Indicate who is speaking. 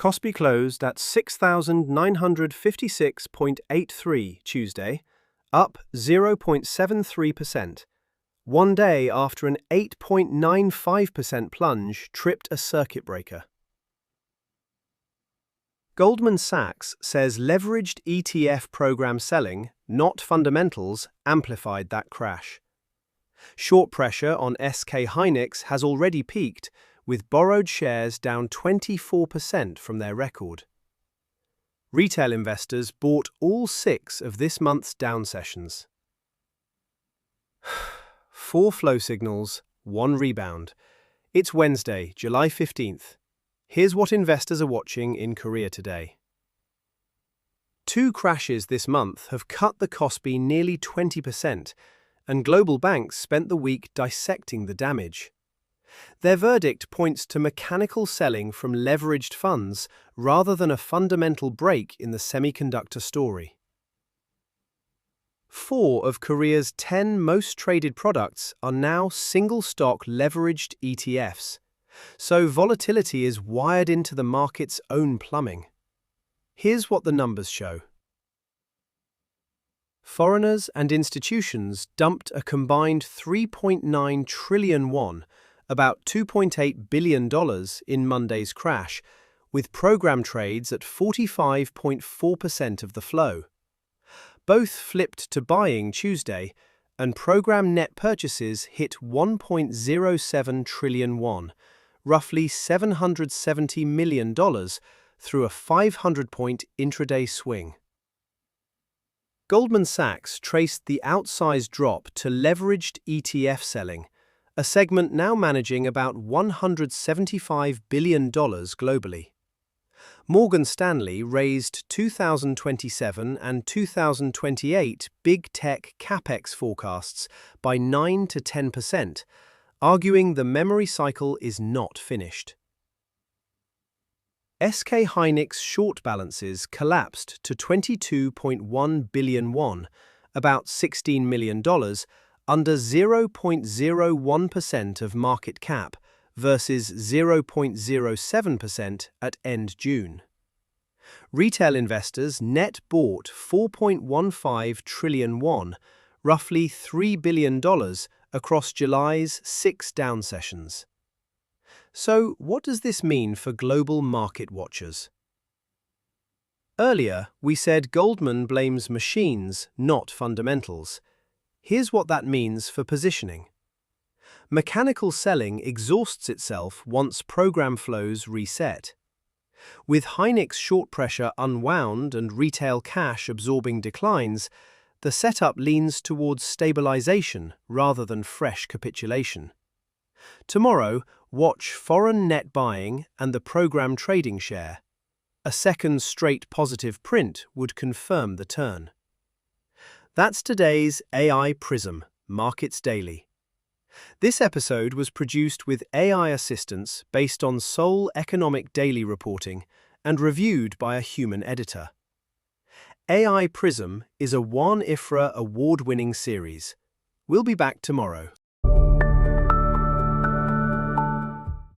Speaker 1: KOSPI closed at 6,956.83 Tuesday, up 0.73%, one day after an 8.95% plunge tripped a circuit breaker. Goldman Sachs says leveraged ETF program selling, not fundamentals, amplified that crash. Short pressure on SK Hynix has already peaked, with borrowed shares down 24% from their record. Retail investors bought all 6 of this month's down sessions. 4 flow signals, 1 rebound. It's Wednesday, July 15th. Here's what investors are watching in Korea today. 2 crashes this month have cut the KOSPI nearly 20%, and global banks spent the week dissecting the damage. Their verdict points to mechanical selling from leveraged funds rather than a fundamental break in the semiconductor story. 4 of Korea's 10 most traded products are now single-stock leveraged ETFs, so volatility is wired into the market's own plumbing. Here's what the numbers show. Foreigners and institutions dumped a combined 3.9 trillion won, about $2.8 billion in Monday's crash, with program trades at 45.4% of the flow. Both flipped to buying Tuesday, and program net purchases hit 1.07 trillion won, roughly $770 million, through a 500-point intraday swing. Goldman Sachs traced the outsized drop to leveraged ETF selling, a segment now managing about $175 billion globally. Morgan Stanley raised 2027 and 2028 big tech capex forecasts by 9 to 10%, arguing the memory cycle is not finished. SK Hynix short balances collapsed to 22.1 billion won, about $16 million, under 0.01% of market cap versus 0.07% at end June. Retail investors net bought 4.15 trillion won, roughly $3 billion, across July's 6 down sessions. So, what does this mean for global market watchers? Earlier, we said Goldman blames machines, not fundamentals. Here's what that means for positioning. Mechanical selling exhausts itself once program flows reset. With Hynix short pressure unwound and retail cash absorbing declines, the setup leans towards stabilization rather than fresh capitulation. Tomorrow, watch foreign net buying and the program trading share. A second straight positive print would confirm the turn. That's today's AI Prism, Markets Daily. This episode was produced with AI assistance based on Seoul Economic Daily reporting and reviewed by a human editor. AI Prism is a 1 IFRA award-winning series. We'll be back tomorrow.